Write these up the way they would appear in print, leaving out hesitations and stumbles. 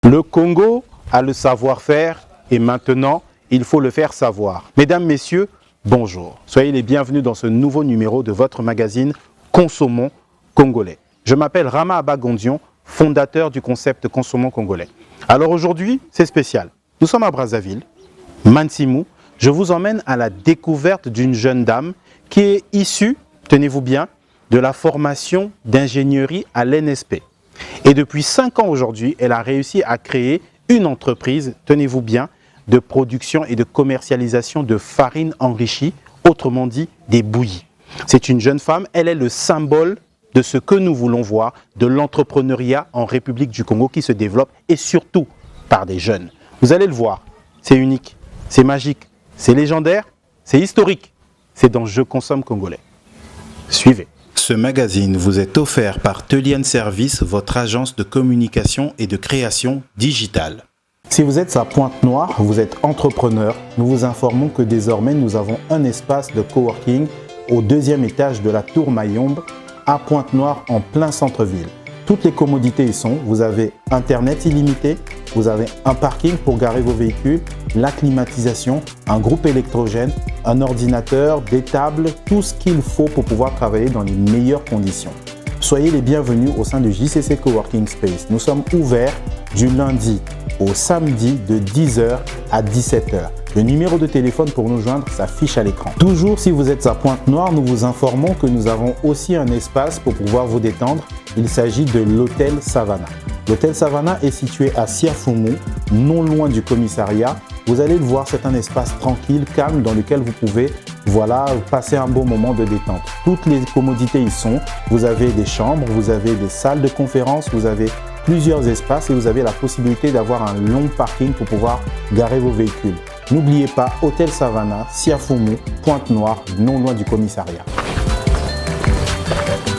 Le Congo a le savoir-faire et maintenant, il faut le faire savoir. Mesdames, Messieurs, bonjour. Soyez les bienvenus dans ce nouveau numéro de votre magazine Consommons Congolais. Je m'appelle Rama Abagondion, fondateur du concept Consommons Congolais. Alors aujourd'hui, c'est spécial. Nous sommes à Brazzaville, Mansimou. Je vous emmène à la découverte d'une jeune dame qui est issue, tenez-vous bien, de la formation d'ingénierie à l'NSP. Et depuis 5 ans aujourd'hui, elle a réussi à créer une entreprise, tenez-vous bien, de production et de commercialisation de farine enrichie, autrement dit des bouillies. C'est une jeune femme, elle est le symbole de ce que nous voulons voir, de l'entrepreneuriat en République du Congo qui se développe et surtout par des jeunes. Vous allez le voir, c'est unique, c'est magique, c'est légendaire, c'est historique. C'est dans Je consomme congolais. Suivez. Ce magazine vous est offert par Telian Service, votre agence de communication et de création digitale. Si vous êtes à Pointe-Noire, vous êtes entrepreneur, nous vous informons que désormais nous avons un espace de coworking au 2e étage de la Tour Mayombe à Pointe-Noire en plein centre-ville. Toutes les commodités y sont. Vous avez Internet illimité, vous avez un parking pour garer vos véhicules, la climatisation, un groupe électrogène, un ordinateur, des tables, tout ce qu'il faut pour pouvoir travailler dans les meilleures conditions. Soyez les bienvenus au sein de JCC Coworking Space. Nous sommes ouverts du lundi au samedi de 10h à 17h. Le numéro de téléphone pour nous joindre s'affiche à l'écran. Toujours si vous êtes à Pointe-Noire, nous vous informons que nous avons aussi un espace pour pouvoir vous détendre. Il s'agit de l'hôtel Savannah. L'hôtel Savannah est situé à Siafoumou, non loin du commissariat. Vous allez le voir, c'est un espace tranquille, calme, dans lequel vous pouvez passer un bon moment de détente. Toutes les commodités y sont. Vous avez des chambres, vous avez des salles de conférence, vous avez plusieurs espaces et vous avez la possibilité d'avoir un long parking pour pouvoir garer vos véhicules. N'oubliez pas, Hôtel Savannah, Siafoumou, Pointe-Noire, non loin du commissariat.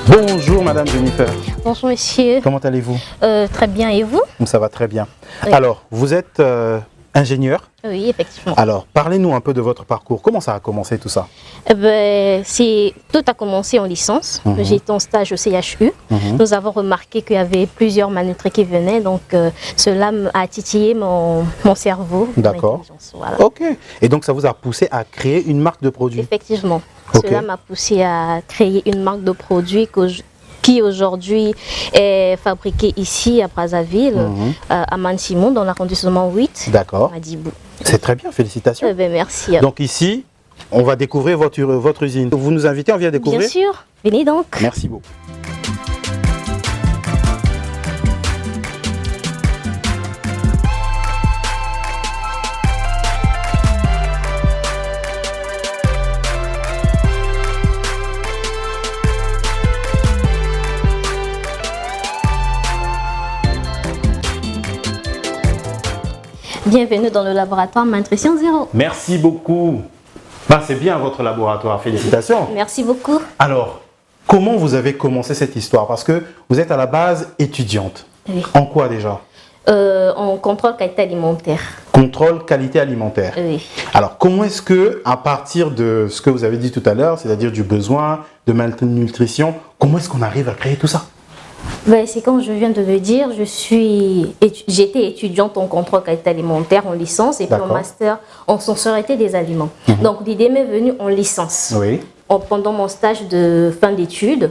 Bonjour Madame Jennifer. Bonjour monsieur. Comment allez-vous? Très bien, et vous? Ça va très bien. Oui. Alors, vous êtes ingénieur. Oui, effectivement. Alors, parlez-nous un peu de votre parcours. Comment ça a commencé tout ça? Tout a commencé en licence. J'ai été en stage au CHU. Nous avons remarqué qu'il y avait plusieurs manuscrits qui venaient, donc cela a titillé mon cerveau. D'accord. Voilà. Ok. Et donc, ça vous a poussé à créer une marque de produits? Effectivement. Ok. Cela m'a poussé à créer une marque de produits qui aujourd'hui est fabriquée ici à Brazzaville, à Mansimou, dans l'arrondissement 8. D'accord. À Dibou. C'est très bien, félicitations. Merci. Donc ici, on va découvrir votre usine. Vous nous invitez, on vient découvrir? Bien sûr, venez donc. Merci beaucoup. Bienvenue dans le laboratoire Nutrition Zéro. Merci beaucoup. C'est bien votre laboratoire, félicitations. Merci beaucoup. Alors, comment vous avez commencé cette histoire? Parce que vous êtes à la base étudiante. Oui. En quoi déjà? En contrôle qualité alimentaire. Contrôle qualité alimentaire. Oui. Alors, comment est-ce que, à partir de ce que vous avez dit tout à l'heure, c'est-à-dire du besoin de malnutrition, comment est-ce qu'on arrive à créer tout ça? C'est comme je viens de le dire, j'étais étudiante en contrôle qualité alimentaire en licence et puis en master en sensorité des aliments. Donc l'idée m'est venue en licence. Oui. Pendant mon stage de fin d'études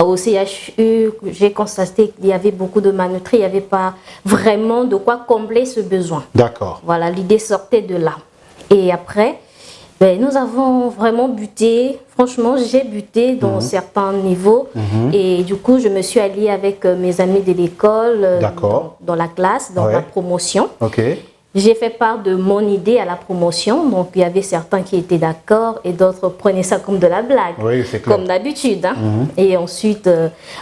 au CHU, j'ai constaté qu'il y avait beaucoup de malnutris, il n'y avait pas vraiment de quoi combler ce besoin. D'accord. Voilà, l'idée sortait de là. Et après, nous avons vraiment buté. Franchement, j'ai buté dans certains niveaux. Et du coup, je me suis alliée avec mes amis de l'école, dans la classe, dans la promotion. Ok. J'ai fait part de mon idée à la promotion. Donc, il y avait certains qui étaient d'accord et d'autres prenaient ça comme de la blague. Oui, c'est clair. Comme d'habitude. Et ensuite,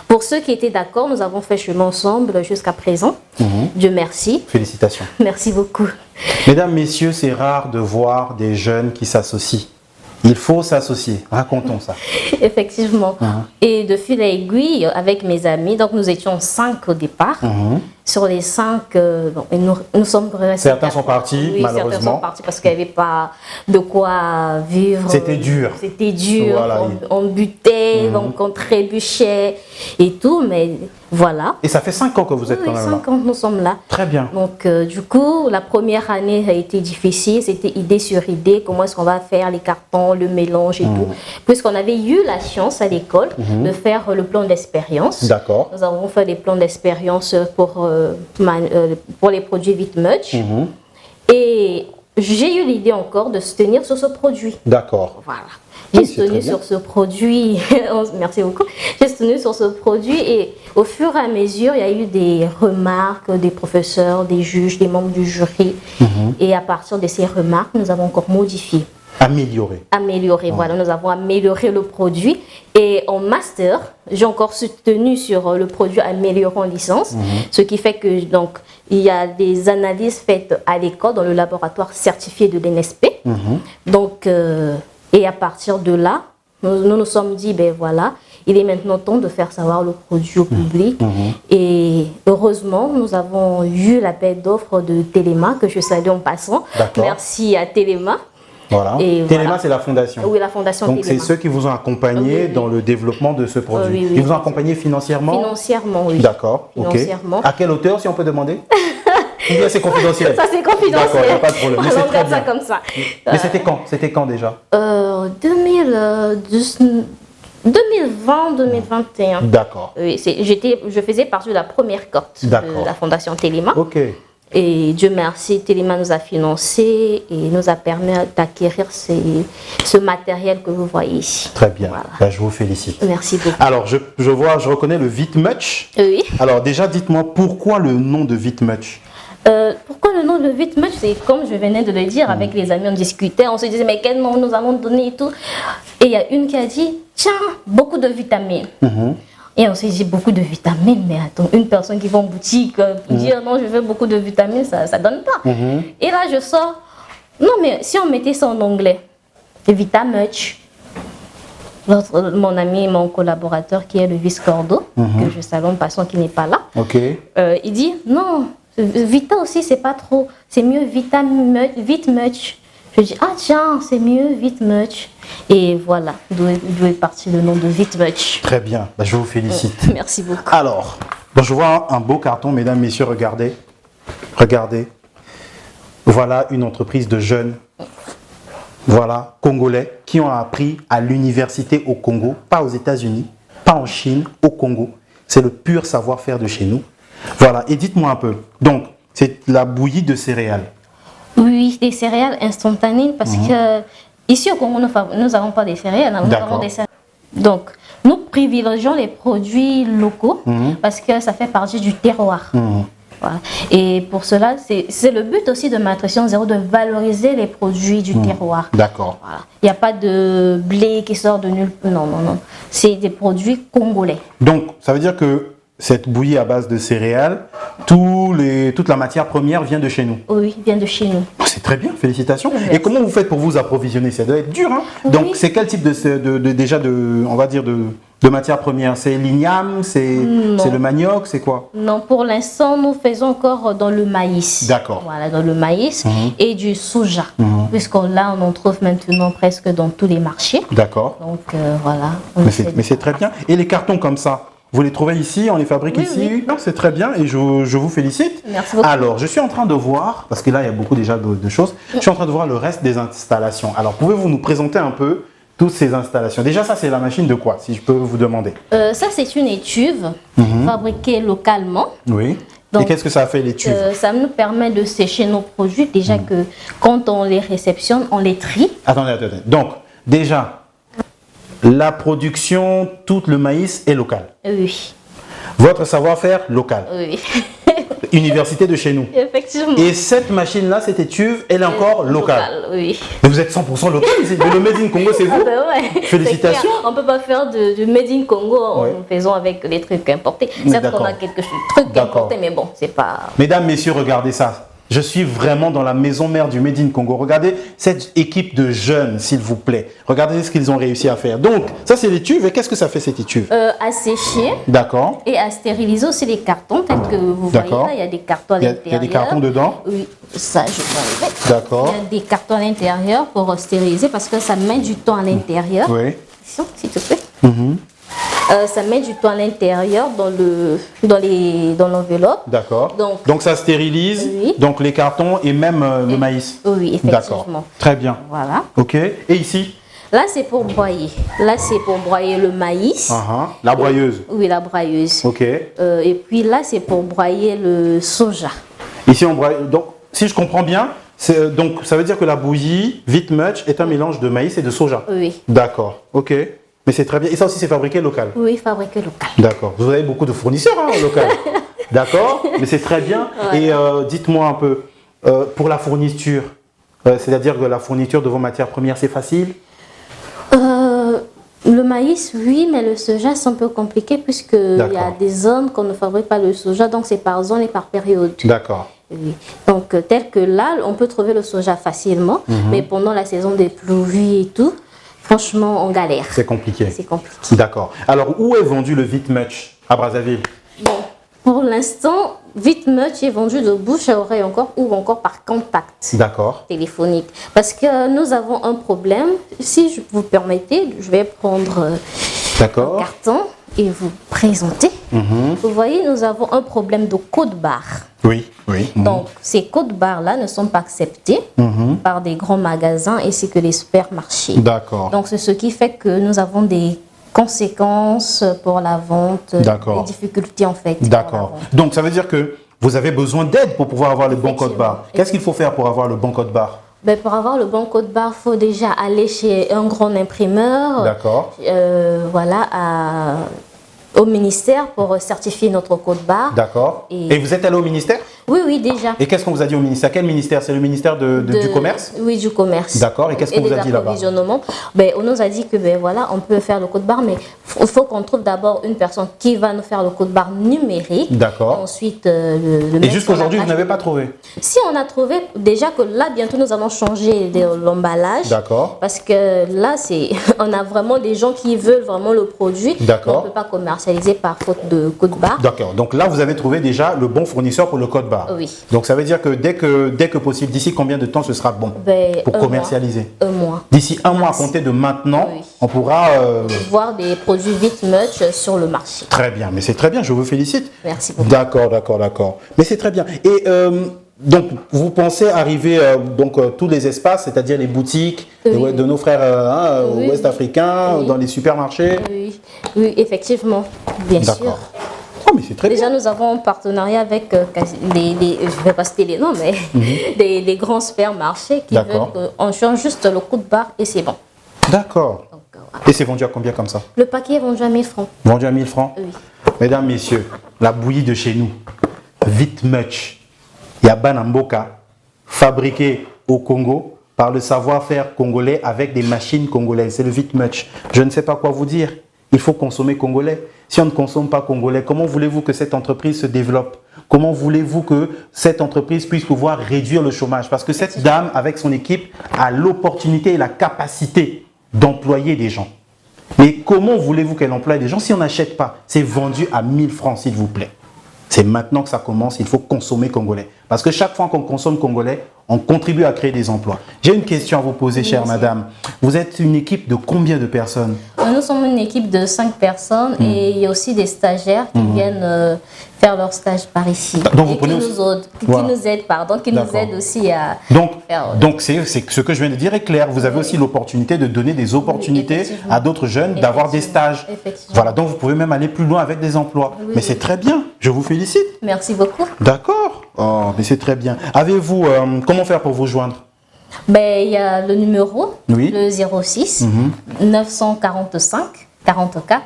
pour ceux qui étaient d'accord, nous avons fait chemin ensemble jusqu'à présent. Dieu merci. Félicitations. Merci beaucoup. Mesdames, messieurs, c'est rare de voir des jeunes qui s'associent. Il faut s'associer. Racontons ça. Effectivement. Et de fil à aiguille, avec mes amis, donc nous étions 5 au départ. sur les 5, bon, nous sommes restés. Certains sont partis, oui, malheureusement. Certains sont partis parce qu'il n'y avait pas de quoi vivre. C'était dur. C'était dur. Voilà. On butait, donc on trébuchait et tout, mais voilà. Et ça fait 5 ans que vous êtes quand même là. 5 ans nous sommes là. Très bien. Donc du coup, la première année a été difficile. C'était idée sur idée. Comment est-ce qu'on va faire les cartons, le mélange et tout. Puisqu'on avait eu la chance à l'école de faire le plan d'expérience. D'accord. Nous avons fait des plans d'expérience pour les produits Vitmuch. Et j'ai eu l'idée encore de se tenir sur ce produit. D'accord. Voilà. Oui, J'ai tenu sur ce produit. Merci beaucoup. J'ai tenu sur ce produit et au fur et à mesure, il y a eu des remarques des professeurs, des juges, des membres du jury. Et à partir de ces remarques, nous avons encore modifié. Amélioré, voilà. Nous avons amélioré le produit. Et en master, j'ai encore soutenu sur le produit amélioré en licence. Ce qui fait que, donc, il y a des analyses faites à l'école dans le laboratoire certifié de l'NSP. Donc, et à partir de là, nous nous sommes dit, ben voilà, il est maintenant temps de faire savoir le produit au public. Et heureusement, nous avons eu l'appel d'offres de Téléma, que je salue en passant. Merci à Téléma. Voilà. Téléma, c'est la fondation. Oui, la fondation Donc, Téléma. c'est ceux qui vous ont accompagné dans le développement de ce produit. Ils vous ont accompagné financièrement? Financièrement, oui. D'accord. Financièrement. À quelle hauteur, si on peut demander? C'est confidentiel. Ça, c'est confidentiel. D'accord, il n'y a pas de problème. Mais on garde ça comme ça. Mais c'était quand déjà? 2020-2021. D'accord. Oui, je faisais partie de la première cohorte de la fondation Téléma. Ok. Et Dieu merci, Téléma nous a financé et nous a permis d'acquérir ce matériel que vous voyez ici. Très bien. Voilà. Ben, je vous félicite. Merci beaucoup. Alors, je reconnais le Vitmuch. Oui. Alors, déjà, dites-moi pourquoi le nom de Vitmuch? Pourquoi le nom de Vitmuch? C'est comme je venais de le dire, avec les amis, on discutait, on se disait, mais quel nom nous allons donner et tout. Et il y a une qui a dit, tiens, beaucoup de vitamines. Et on s'est dit, beaucoup de vitamines, mais attends, une personne qui va en boutique dire, non, je veux beaucoup de vitamines, ça ne donne pas. Et là, je sors, non, mais si on mettait ça en anglais, Vitamuch. Mon ami, mon collaborateur qui est le vice-cordo, que je salue en passant, qui n'est pas là, il dit, non, Vita aussi, c'est pas trop. C'est mieux Vitmuch. Je dis, ah tiens, c'est mieux Vitmuch. Et voilà, d'où est parti le nom de Vitmuch. Très bien, ben, je vous félicite. Merci beaucoup. Alors, bon, je vois un beau carton, mesdames, messieurs, regardez. Regardez. Voilà une entreprise de jeunes, voilà, Congolais, qui ont appris à l'université au Congo, pas aux États-Unis, pas en Chine, au Congo. C'est le pur savoir-faire de chez nous. Voilà, et dites-moi un peu, donc, c'est la bouillie de céréales. Oui, des céréales instantanées, parce que ici au Congo, nous n'avons pas des céréales, nous avons des céréales. Donc, nous privilégions les produits locaux, parce que ça fait partie du terroir. Voilà. Et pour cela, c'est le but aussi de Matrition Zéro, de valoriser les produits du terroir. D'accord. Voilà. Il n'y a pas de blé qui sort de nulle part. Non, non, non. C'est des produits congolais. Donc, ça veut dire que cette bouillie à base de céréales, toute la matière première vient de chez nous. Oui, vient de chez nous. C'est très bien, félicitations. Merci. Et comment vous faites pour vous approvisionner? Ça doit être dur, hein? Oui. Donc, c'est quel type de matière première? C'est l'igname, c'est le manioc, c'est quoi? Non, pour l'instant, nous faisons encore dans le maïs. D'accord. Voilà, dans le maïs et du soja. Puisqu'on en trouve maintenant presque dans tous les marchés. D'accord. Donc, voilà. Mais c'est très bien. Et les cartons comme ça, vous les trouvez ici, on les fabrique ici? Oui. Non, c'est très bien et je vous félicite. Merci beaucoup. Alors, je suis en train de voir, parce que là, il y a beaucoup déjà de choses, je suis en train de voir le reste des installations. Alors, pouvez-vous nous présenter un peu toutes ces installations? Déjà, ça, c'est la machine de quoi, si je peux vous demander? Ça, c'est une étuve fabriquée localement. Oui. Donc, et qu'est-ce que ça fait, l'étuve? Ça nous permet de sécher nos produits. Déjà que quand on les réceptionne, on les trie. Attendez. Donc, déjà, la production, tout le maïs est local. Oui. Votre savoir-faire, local. Oui. Université de chez nous. Effectivement. Et cette machine-là, cette étuve, elle est encore locale. Oui. Mais vous êtes 100% local. Le Made in Congo, c'est vous. Ben ouais. Félicitations. On ne peut pas faire de Made in Congo en faisant avec les trucs importés. Certes, on a quelques trucs importés, mais bon, c'est pas... Mesdames, messieurs, regardez ça. Je suis vraiment dans la maison mère du Made in Congo. Regardez cette équipe de jeunes, s'il vous plaît. Regardez ce qu'ils ont réussi à faire. Donc, ça, c'est l'étuve. Et qu'est-ce que ça fait, cette étuve? À sécher. D'accord. Et à stériliser aussi les cartons, tels que vous voyez là, il y a des cartons à l'intérieur. Il y a des cartons dedans? Oui, ça, je vais enlever. D'accord. Il y a des cartons à l'intérieur pour stériliser parce que ça met du temps à l'intérieur. Oui. S'il te plaît. Ça met du temps à l'intérieur dans l'enveloppe. D'accord. Donc ça stérilise oui. donc les cartons et même le maïs. Oui, effectivement. D'accord. Très bien. Voilà. Ok. Et ici? Là, c'est pour broyer. Là, c'est pour broyer le maïs. La broyeuse. Oui, la broyeuse. Ok. Et puis là, c'est pour broyer le soja. Ici, on broie. Donc, si je comprends bien, donc ça veut dire que la bouillie Vite Much est un mélange de maïs et de soja. Oui. D'accord. Ok. Mais c'est très bien. Et ça aussi, c'est fabriqué local? Oui, fabriqué local. D'accord. Vous avez beaucoup de fournisseurs local. D'accord. Mais c'est très bien. Ouais. Et dites-moi un peu, pour la fourniture, c'est-à-dire que la fourniture de vos matières premières, c'est facile? Le maïs, oui, mais le soja, c'est un peu compliqué puisqu'il y a des zones qu'on ne fabrique pas le soja, donc c'est par zone et par période. D'accord. Oui. Donc, tel que là, on peut trouver le soja facilement, mais pendant la saison des pluies et tout, franchement, on galère. C'est compliqué. C'est compliqué. D'accord. Alors, où est vendu le Vite Much à Brazzaville? Bon, pour l'instant, Vite Much est vendu de bouche à oreille ou encore par contact téléphonique. Parce que nous avons un problème. Si je vous permettez, je vais prendre un carton et vous présenter. Vous voyez, nous avons un problème de code-barre. Oui, oui. Donc, ces codes-barres-là ne sont pas acceptés par des grands magasins ainsi que les supermarchés. D'accord. Donc, c'est ce qui fait que nous avons des conséquences pour la vente, des difficultés en fait. D'accord. Donc, ça veut dire que vous avez besoin d'aide pour pouvoir avoir le bon code-barre. Qu'est-ce qu'il faut faire pour avoir le bon code-barre? Ben, pour avoir le bon code-barre, il faut déjà aller chez un grand imprimeur. D'accord. Voilà, au ministère pour certifier notre code-barre. D'accord. Et vous êtes allé au ministère? Oui, oui, déjà. Et qu'est-ce qu'on vous a dit au ministère? Quel ministère? C'est le ministère du Commerce? Oui, du Commerce. D'accord. Et qu'est-ce qu'on vous a dit là-bas? Ben, on nous a dit que voilà, on peut faire le code-barre, mais il faut qu'on trouve d'abord une personne qui va nous faire le code-barre numérique. D'accord. Ensuite, le Et jusqu'à aujourd'hui, vous n'avez pas trouvé? Si, on a trouvé déjà que là, bientôt, nous allons changer l'emballage. D'accord. Parce que là, on a vraiment des gens qui veulent vraiment le produit. D'accord. On ne peut pas commercialiser par faute de code-barre. D'accord. Donc là, vous avez trouvé déjà le bon fournisseur pour le code-barre. Oui. Donc ça veut dire que dès que possible, d'ici combien de temps ce sera bon pour commercialiser? Un mois. D'ici un mois à compter de maintenant, on pourra voir des produits Vite Much sur le marché. Très bien, mais c'est très bien, je vous félicite. Merci beaucoup. D'accord. Mais c'est très bien. Et donc, vous pensez arriver tous les espaces, c'est-à-dire les boutiques de nos frères ouest-africains, dans les supermarchés? Oui, effectivement, bien sûr. Oh, mais c'est très Déjà, bien. Nous avons un partenariat avec je ne vais pas citer les noms, mais des grands supermarchés qui veulent qu'on change juste le code-barre et c'est bon. D'accord. Et c'est vendu à combien comme ça? Le paquet est vendu à 1000 francs. Vendu à 1000 francs? Oui. Mesdames, messieurs, la bouillie de chez nous, Vite Much, Yabana Mboka, fabriquée au Congo par le savoir-faire congolais avec des machines congolaises. C'est le Vite Much. Je ne sais pas quoi vous dire. Il faut consommer congolais. Si on ne consomme pas congolais, comment voulez-vous que cette entreprise se développe? Comment voulez-vous que cette entreprise puisse pouvoir réduire le chômage? Parce que cette dame, avec son équipe, a l'opportunité et la capacité d'employer des gens. Mais comment voulez-vous qu'elle emploie des gens si on n'achète pas? C'est vendu à 1000 francs, s'il vous plaît. C'est maintenant que ça commence, il faut consommer congolais. Parce que chaque fois qu'on consomme congolais, on contribue à créer des emplois. J'ai une question à vous poser, chère madame. Vous êtes une équipe de combien de personnes? Nous sommes une équipe de 5 personnes et il y a aussi des stagiaires qui viennent faire leur stage par ici. Donc vous qui nous aident aussi à faire... Donc c'est ce que je viens de dire est clair. Vous avez aussi l'opportunité de donner des opportunités à d'autres jeunes d'avoir des stages. Voilà, donc vous pouvez même aller plus loin avec des emplois. Mais c'est très bien, je vous félicite. Merci beaucoup. D'accord. Oh, mais c'est très bien. Avez-vous, comment faire pour vous joindre? Il y a le numéro, le 06 945 44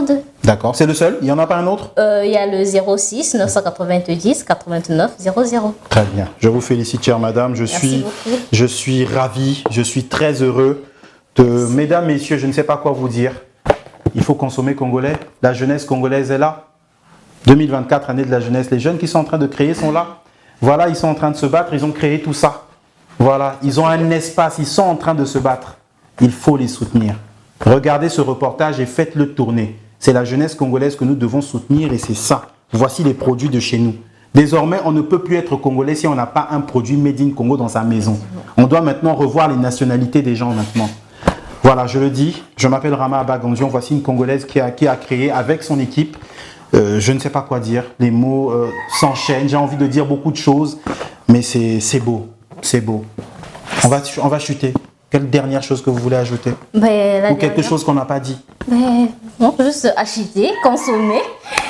02. D'accord, c'est le seul? Il n'y en a pas un autre? Il y a le 06 990 89 00. Très bien, je vous félicite, chère madame. Je suis ravi, je suis très heureux. Mesdames, messieurs, je ne sais pas quoi vous dire. Il faut consommer congolais. La jeunesse congolaise est là. 2024, année de la jeunesse. Les jeunes qui sont en train de créer sont là. Voilà, ils sont en train de se battre, ils ont créé tout ça. Voilà, ils ont un espace, ils sont en train de se battre. Il faut les soutenir. Regardez ce reportage et faites-le tourner. C'est la jeunesse congolaise que nous devons soutenir et c'est ça. Voici les produits de chez nous. Désormais, on ne peut plus être congolais si on n'a pas un produit made in Congo dans sa maison. On doit maintenant revoir les nationalités des gens maintenant. Voilà, je le dis, je m'appelle Rama Abagandion. Voici une Congolaise qui a créé avec son équipe, je ne sais pas quoi dire, les mots s'enchaînent, j'ai envie de dire beaucoup de choses, mais c'est beau, c'est beau. On va chuter. Quelle dernière chose que vous voulez ajouter? Ou quelque chose qu'on n'a pas dit? Non, juste acheter, consommer,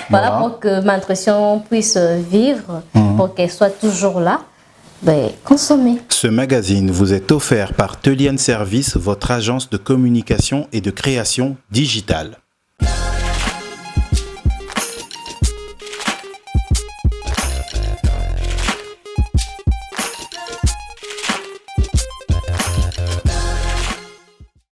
voilà, pour que ma nutrition puisse vivre, pour qu'elle soit toujours là. Consommer. Ce magazine vous est offert par Telian Service, votre agence de communication et de création digitale.